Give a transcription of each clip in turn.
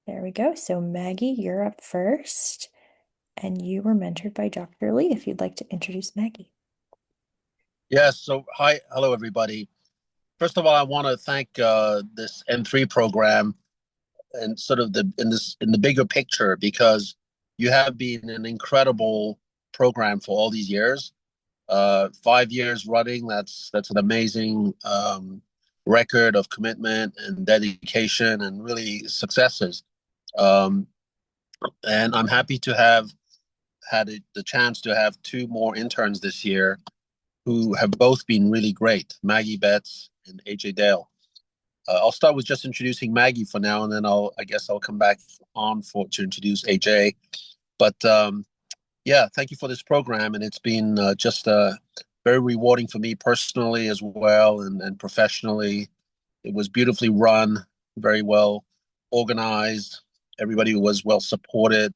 There we go. So Maggie, you're up first, and you were mentored by Dr. Lee if you'd like to introduce Maggie. Yes. So, hi, hello, everybody. First of all, I want to thank this N3 program and sort of in the bigger picture because you have been an incredible program for all these years. 5 years running. That's an amazing record of commitment and dedication and really successes. Um, and I'm happy to have had the chance to have two more interns this year who have both been really great, Maggie Betts and AJ Dale. I'll start with just introducing Maggie for now, and then I guess I'll come back on for to introduce AJ. But yeah, thank you for this program, and it's been just very rewarding for me personally as well, and professionally. It was beautifully run, very well organized. Everybody was well supported.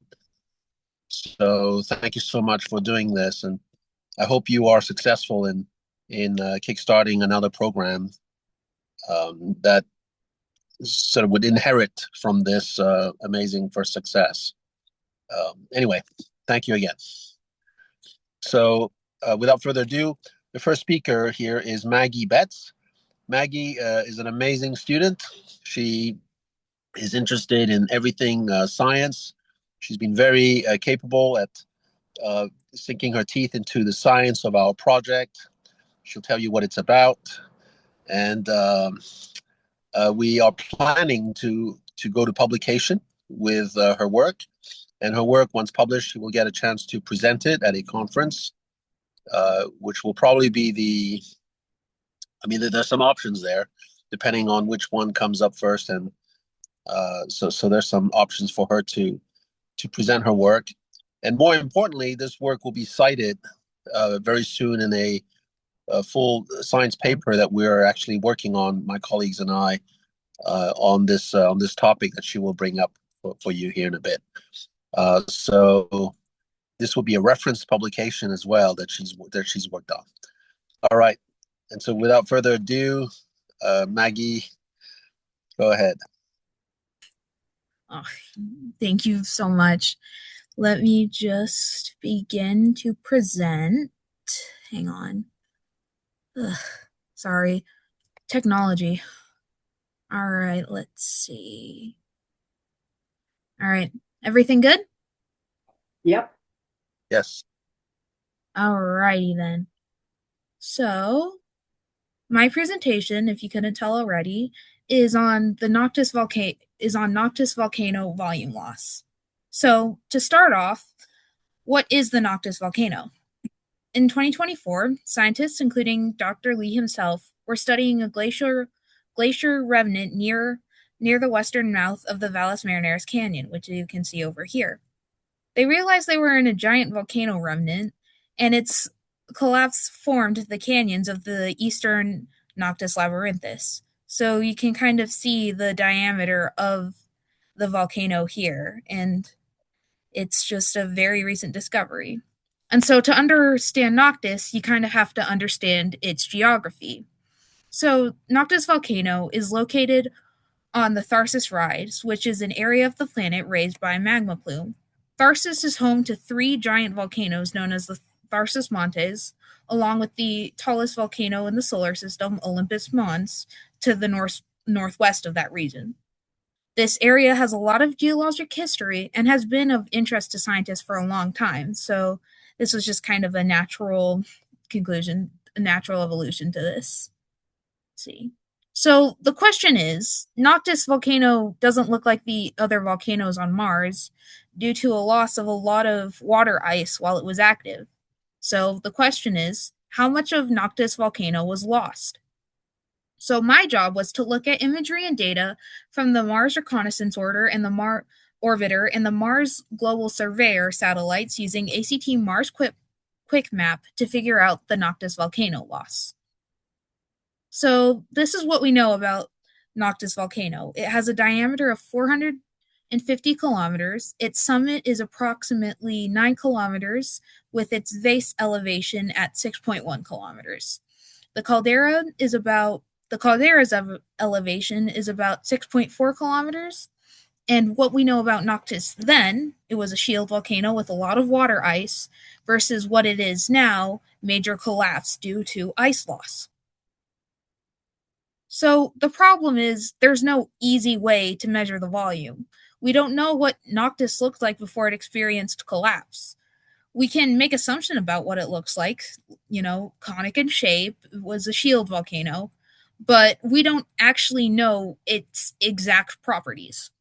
So thank you so much for doing this, and I hope you are successful in kickstarting another program that sort of would inherit from this amazing first success. Anyway, thank you again. So, without further ado, the first speaker here is Maggie Betts. Maggie is an amazing student. She is interested in everything science. She's been very capable at sinking her teeth into the science of our project. She'll tell you what it's about. And we are planning to go to publication with her work. And her work, once published, she will get a chance to present it at a conference, which will probably be I mean, there's some options there, depending on which one comes up first. And so there's some options for her to present her work. And more importantly, this work will be cited very soon in a full science paper that we're actually working on, my colleagues and I, on this topic that she will bring up for you here in a bit. So this will be a reference publication as well that she's worked on. All right, and so without further ado, Maggie, go ahead. Oh, thank you so much. Let me just begin to present. Hang on. Ugh, sorry. Technology. All right, let's see. All right. Everything good? Yep. Yes. All righty then. So, my presentation, if you couldn't tell already, is on Noctis volcano volume loss. So, to start off, what is the Noctis volcano? In 2024, scientists, including Dr. Lee himself, were studying a glacier remnant near the western mouth of the Valles Marineris Canyon, which you can see over here. They realized they were in a giant volcano remnant, and its collapse formed the canyons of the eastern Noctis labyrinthus. So you can kind of see the diameter of the volcano here, and it's just a very recent discovery. And so to understand Noctis, you kind of have to understand its geography. So Noctis volcano is located on the Tharsis Rise, which is an area of the planet raised by a magma plume. Tharsis is home to three giant volcanoes known as the Tharsis Montes, along with the tallest volcano in the solar system, Olympus Mons, to the northwest of that region. This area has a lot of geologic history and has been of interest to scientists for a long time. So this was just kind of a natural conclusion, a natural evolution to this. Let's see. So the question is, Noctis volcano doesn't look like the other volcanoes on Mars due to a loss of a lot of water ice while it was active. So the question is, how much of Noctis volcano was lost? So my job was to look at imagery and data from the Mars Reconnaissance Orbiter and the Mars Global Surveyor satellites using ACT Mars Quick Map to figure out the Noctis volcano loss. So this is what we know about Noctis volcano. It has a diameter of 450 kilometers. Its summit is approximately 9 kilometers, with its base elevation at 6.1 kilometers. The caldera's elevation is about 6.4 kilometers, And what we know about Noctis then, it was a shield volcano with a lot of water ice, versus what it is now, major collapse due to ice loss. So the problem is there's no easy way to measure the volume. We don't know what Noctis looked like before it experienced collapse. We can make assumption about what it looks like, conic in shape, it was a shield volcano, but we don't actually know its exact properties.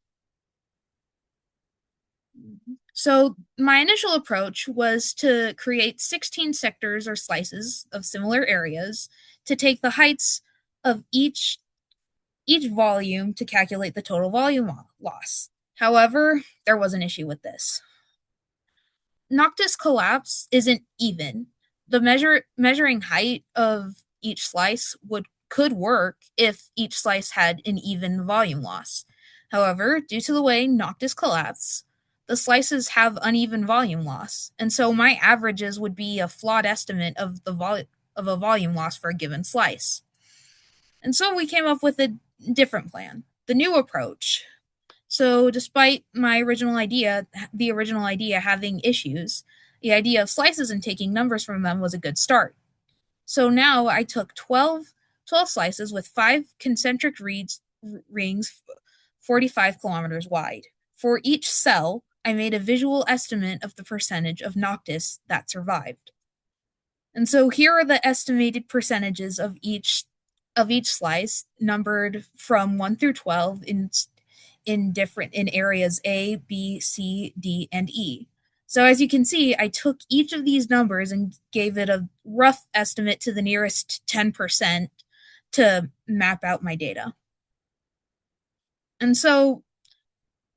So my initial approach was to create 16 sectors or slices of similar areas to take the heights of each volume to calculate the total volume loss. However, there was an issue with this. Noctis collapse isn't even. The measuring height of each slice could work if each slice had an even volume loss. However, due to the way Noctis collapse, the slices have uneven volume loss, and so my averages would be a flawed estimate of a volume loss for a given slice. And so we came up with a different plan, the new approach. So despite the original idea having issues, the idea of slices and taking numbers from them was a good start. So now I took 12 slices with 5 concentric rings 45 kilometers wide. For each cell, I made a visual estimate of the percentage of Noctis that survived. And so here are the estimated percentages of each slice, numbered from 1 through 12 in areas A, B, C, D, and E. So as you can see, I took each of these numbers and gave it a rough estimate to the nearest 10% to map out my data. And so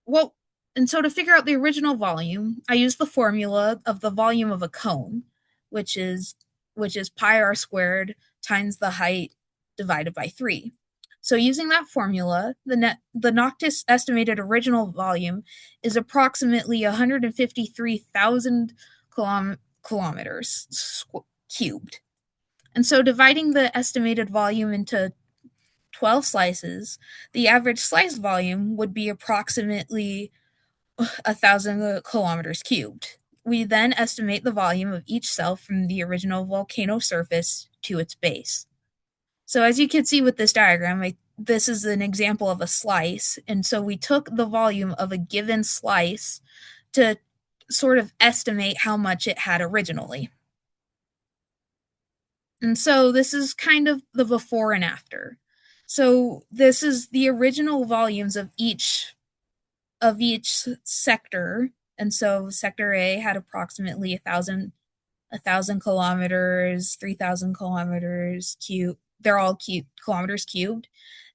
to figure out the original volume, I used the formula of the volume of a cone, which is pi r squared times the height divided by 3. So using that formula, the Noctis estimated original volume is approximately 153,000 kilometers cubed. And so dividing the estimated volume into 12 slices, the average slice volume would be approximately 1,000 kilometers cubed. We then estimate the volume of each cell from the original volcano surface to its base. So as you can see with this diagram, this is an example of a slice, and so we took the volume of a given slice to sort of estimate how much it had originally. And so this is kind of the before and after. So this is the original volumes of each sector, and so sector A had approximately 1,000 kilometers, 3,000 kilometers cubed. They're all kilometers cubed.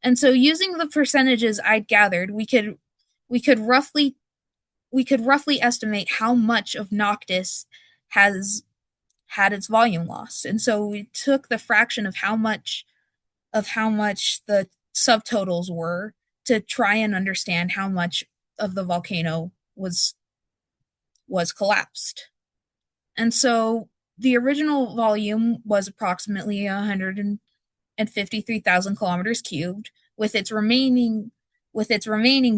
And so using the percentages I'd gathered, we could roughly estimate how much of Noctis has had its volume loss. And so we took the fraction of how much the subtotals were to try and understand how much of the volcano was collapsed. And so the original volume was approximately 153,000 kilometers cubed, with its remaining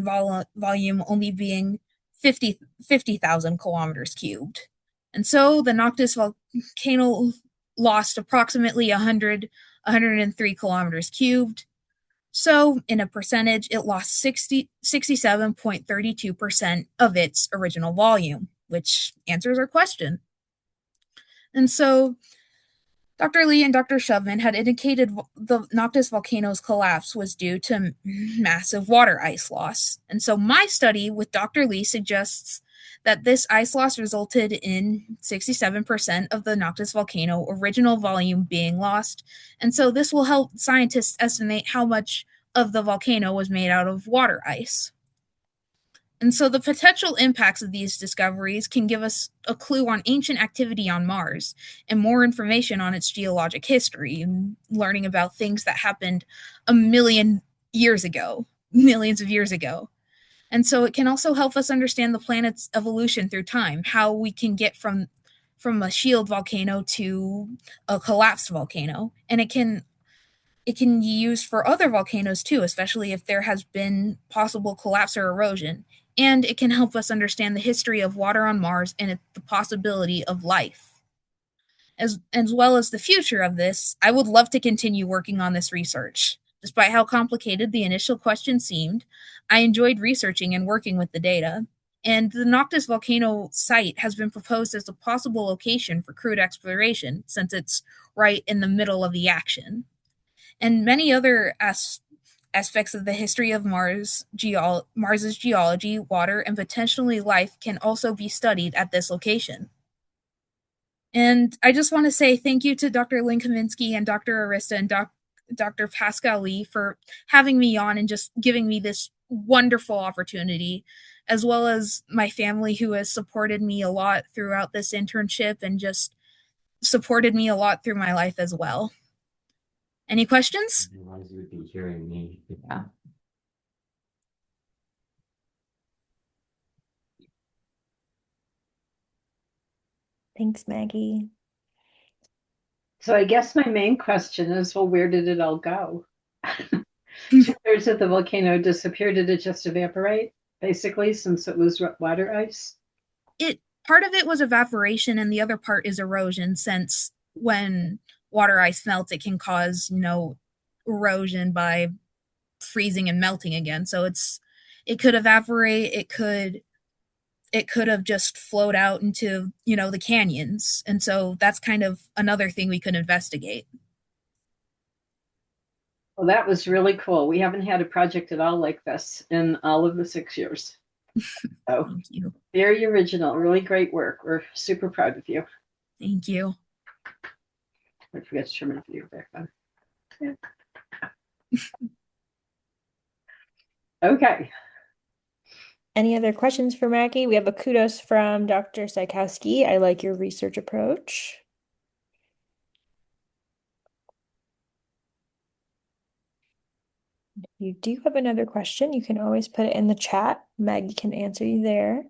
volume only being 50,000 kilometers cubed. And so the Noctis volcano lost approximately 103 kilometers cubed. So in a percentage, it lost 67.32% of its original volume, which answers our question. And so Dr. Lee and Dr. Shubman had indicated the Noctis volcano's collapse was due to massive water ice loss. And so my study with Dr. Lee suggests that this ice loss resulted in 67% of the Noctis volcano original volume being lost. And so this will help scientists estimate how much of the volcano was made out of water ice. And so the potential impacts of these discoveries can give us a clue on ancient activity on Mars and more information on its geologic history, and learning about things that happened millions of years ago. And so it can also help us understand the planet's evolution through time, how we can get from a shield volcano to a collapsed volcano. And it can it can be used for other volcanoes too, especially if there has been possible collapse or erosion. And it can help us understand the history of water on Mars and the possibility of life. As well as the future of this, I would love to continue working on this research. Despite how complicated the initial question seemed, I enjoyed researching and working with the data. And the Noctis volcano site has been proposed as a possible location for crewed exploration since it's right in the middle of the action. And many other aspects of the history of Mars's geology, water, and potentially life can also be studied at this location. And I just want to say thank you to Dr. Lynn Kaminsky and Dr. Arista and Dr. Pascal Lee for having me on and just giving me this wonderful opportunity, as well as my family who has supported me a lot throughout this internship and just supported me a lot through my life as well. Any questions? I realize you would be hearing me. Yeah. Thanks, Maggie. So I guess my main question is, well, where did it all go? 2/3 of the volcano disappeared. Did it just evaporate, basically, since it was water ice? Part of it was evaporation and the other part is erosion, since when water ice melts it can cause erosion by freezing and melting again. So it could evaporate, it could have just flowed out into the canyons, and so that's kind of another thing we could investigate. Well, that was really cool. We haven't had a project at all like this in all of the 6 years. So Thank you. very original, really great work. We're super proud of you. Thank you. I forget to turn my video back on. Yeah. Okay. Any other questions for Maggie? We have a kudos from Dr. Sikowski. I like your research approach. If you do have another question, you can always put it in the chat. Maggie can answer you there.